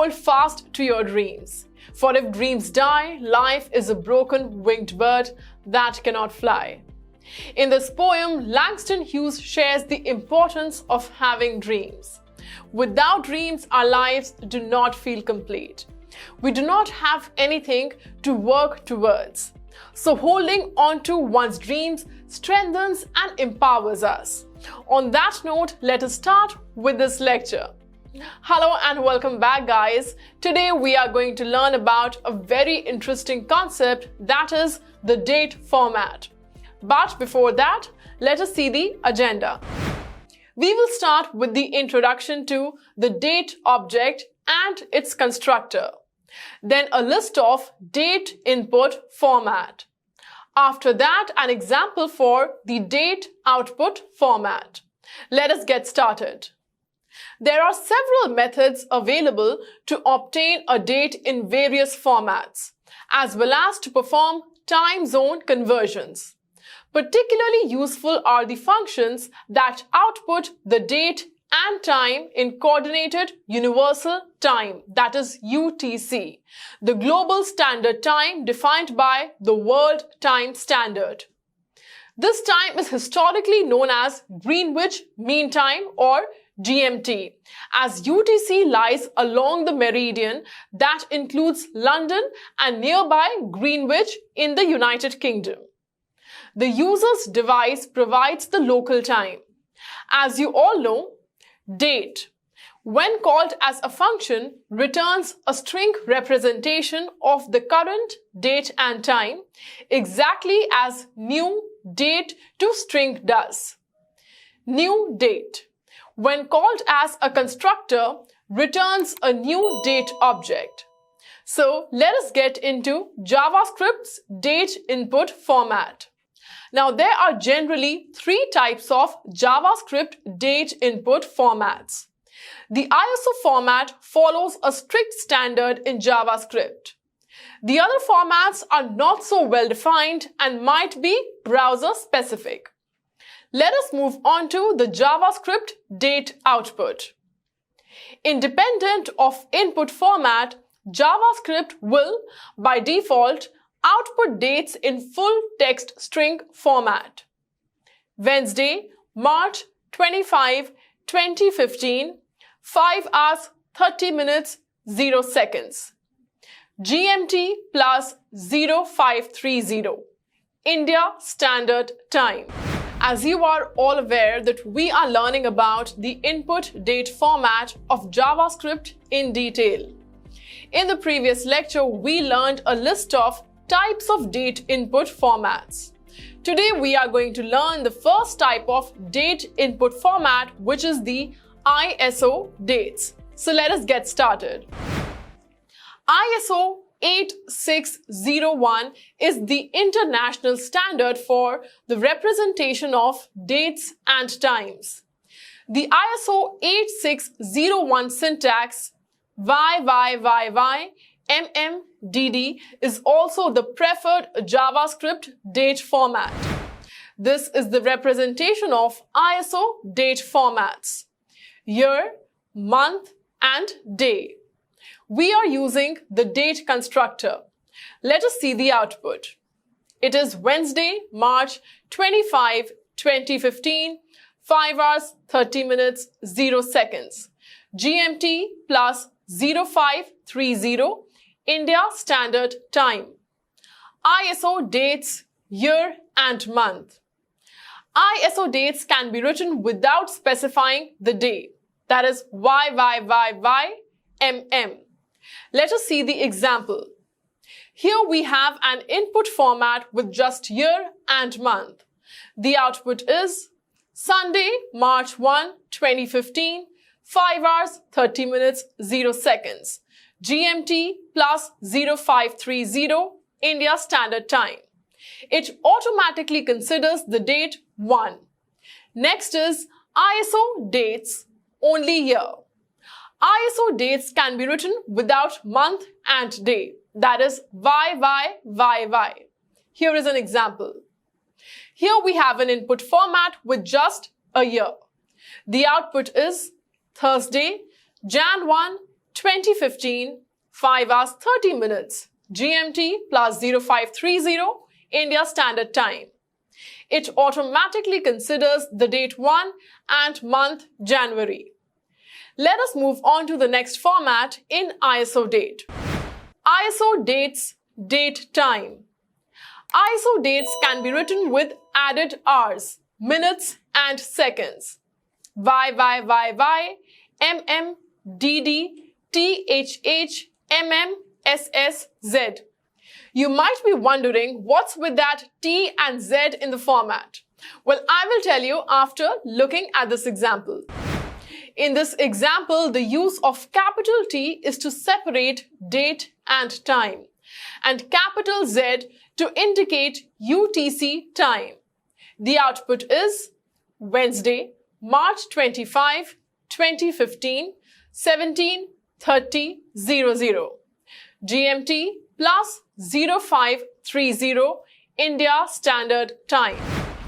hold fast to your dreams. For if dreams die, life is a broken winged bird that cannot fly. In this poem, Langston Hughes shares the importance of having dreams. Without dreams, our lives do not feel complete. We do not have anything to work towards. So holding on to one's dreams strengthens and empowers us. On that note, let us start with this lecture. Hello and welcome back, guys. Today we are going to learn about a very interesting concept, that is the date format. But before that, let us see the agenda. We will start with the introduction to the date object and its constructor. Then a list of date input format. After that, an example for the date output format. Let us get started. There are several methods available to obtain a date in various formats, as well as to perform time zone conversions. Particularly useful are the functions that output the date and time in Coordinated Universal Time, that is UTC, the global standard time defined by the World Time Standard. This time is historically known as Greenwich Mean Time or GMT, as UTC lies along the meridian that includes London and nearby Greenwich in the United Kingdom. The user's device provides the local time. As you all know, date, when called as a function, returns a string representation of the current date and time, exactly as new date to string does. New date, when called as a constructor, returns a new date object. So let us get into JavaScript's date input format. Now, there are generally three types of JavaScript date input formats. The ISO format follows a strict standard in JavaScript. The other formats are not so well defined and might be browser specific. Let us move on to the JavaScript date output. Independent of input format, JavaScript will, by default, output dates in full text string format. Wednesday, March 25, 2015, 5 hours 30 minutes 0 seconds. GMT plus 0530, India Standard Time. As you are all aware that we are learning about the input date format of JavaScript in detail. In the previous lecture, we learned a list of types of date input formats. Today we are going to learn the first type of date input format, which is the ISO dates. So let us get started. ISO 8601 is the international standard for the representation of dates and times. The ISO 8601 syntax YYYY MMDD is also the preferred JavaScript date format. This is the representation of ISO date formats: year, month, and day. We are using the date constructor. Let us see the output. It is Wednesday, March 25, 2015, 5 hours 30 minutes 0 seconds. GMT plus 0530, India Standard Time. ISO dates, year and month. ISO dates can be written without specifying the day, that is YYYYMM. Let us see the example. Here we have an input format with just year and month. The output is Sunday, March 1, 2015, 5 hours 30 minutes 0 seconds. GMT plus 0530, India Standard Time. It automatically considers the date 1. Next is ISO dates, only year. ISO dates can be written without month and day, that is YYYY. Here is an example. Here we have an input format with just a year. The output is Thursday, Jan 1, 2015, 5 hours 30 minutes, GMT plus 0530 India Standard Time. It automatically considers the date 1 and month January. Let us move on to the next format in ISO date. ISO dates, date time. ISO dates can be written with added hours, minutes and seconds. Y, MM, DD, THH, MM, SS, Z. You might be wondering what's with that T and Z in the format. Well, I will tell you after looking at this example. In this example, the use of capital T is to separate date and time, and capital Z to indicate UTC time. The output is Wednesday, March 25, 2015, 17:30:00. GMT plus 0530 India Standard Time.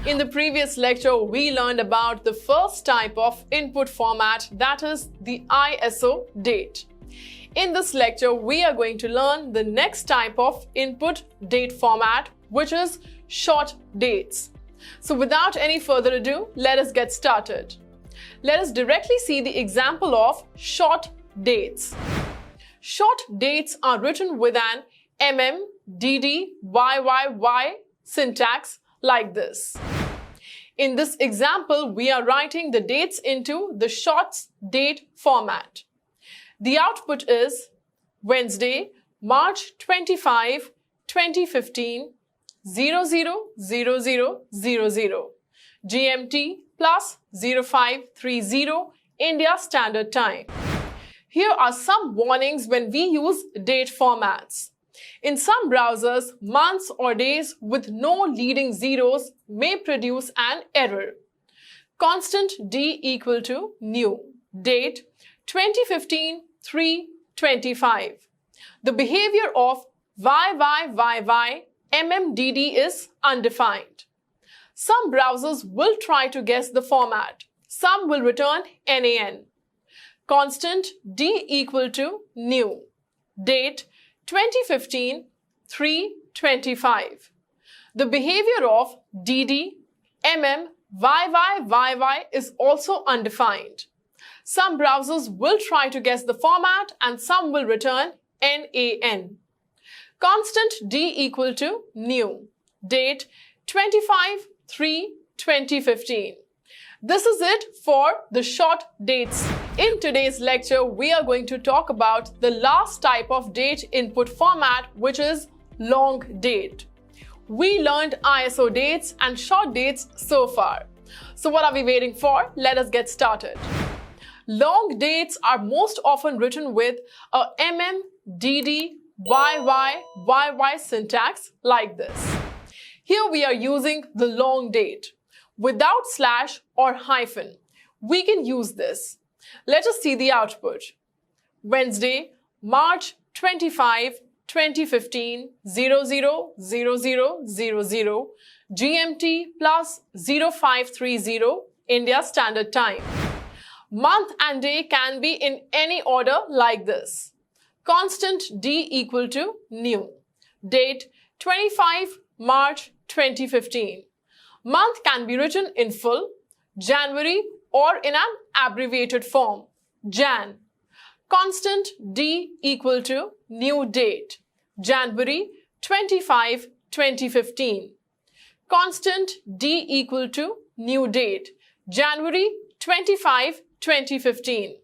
In the previous lecture, we learned about the first type of input format, that is the ISO date. In this lecture, we are going to learn the next type of input date format, which is short dates. So without any further ado, let us get started. Let us directly see the example of short dates. Short dates are written with an DD, YYY syntax like this. In this example, we are writing the dates into the short date format. The output is Wednesday, March 25, 2015, 00:00:00. GMT plus 0530 India Standard Time. Here are some warnings when we use date formats. In some browsers, months or days with no leading zeros may produce an error. Constant D equal to new. Date 2015-3-25. The behavior of YYYY MMDD is undefined. Some browsers will try to guess the format. Some will return NAN. Constant D equal to new. Date 2015-3-25. The behavior of DD, MM, YYYY is also undefined. Some browsers will try to guess the format and some will return NAN. Constant D equal to new. Date 25-3-2015. This is it for the short dates. In today's lecture, we are going to talk about the last type of date input format, which is long date. We learned ISO dates and short dates so far. So what are we waiting for? Let us get started. Long dates are most often written with a YY syntax like this. Here we are using the long date. Without slash or hyphen, we can use this. Let us see the output. Wednesday, March 25, 2015, 00:00:00. GMT plus 0530 India Standard Time. Month and day can be in any order like this. Constant D equal to new. Date 25 March 2015. Month can be written in full, January, or in an abbreviated form, Jan. Constant D equal to new date, January 25, 2015. Constant D equal to new date, January 25, 2015.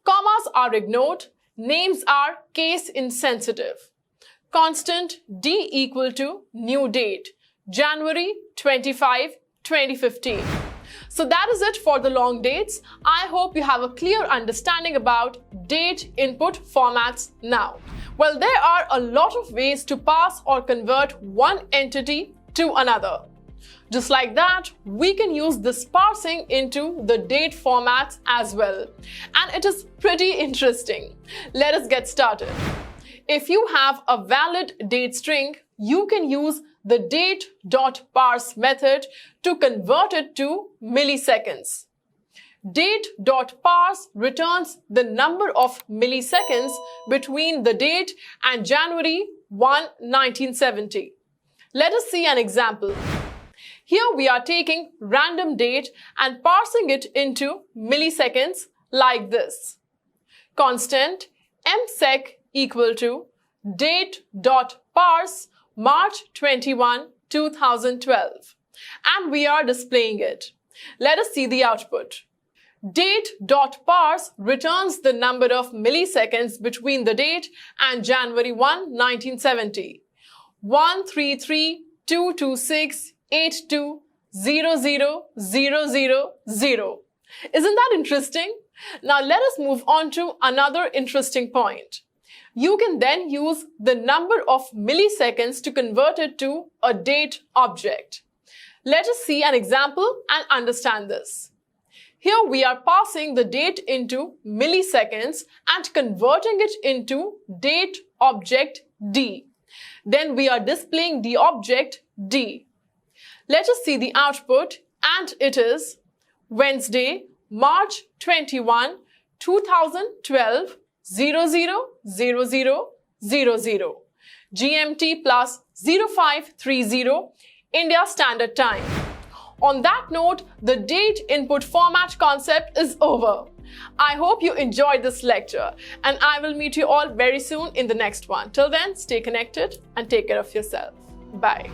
Commas are ignored, names are case insensitive. Constant D equal to new date, January 25, 2015. So that is it for the long dates. I hope you have a clear understanding about date input formats now. Well, there are a lot of ways to parse or convert one entity to another. Just like that, we can use this parsing into the date formats as well. And it is pretty interesting. Let us get started. If you have a valid date string, you can use the Date.parse method to convert it to milliseconds. Date.parse returns the number of milliseconds between the date and January 1, 1970. Let us see an example. Here we are taking random date and parsing it into milliseconds like this. Constant msec equal to date.parse March 21, 2012. And we are displaying it. Let us see the output. Date.parse returns the number of milliseconds between the date and January 1, 1970. 133.226.82.00.000. Isn't that interesting? Now let us move on to another interesting point. You can then use the number of milliseconds to convert it to a date object. Let us see an example and understand this. Here we are passing the date into milliseconds and converting it into date object D. Then we are displaying the object D. Let us see the output, and it is Wednesday, March 21, 2012, 000000, GMT plus 0530 India Standard Time. On that note, the date input format concept is over. I hope you enjoyed this lecture, and I will meet you all very soon in the next one. Till then, stay connected and take care of yourself. Bye.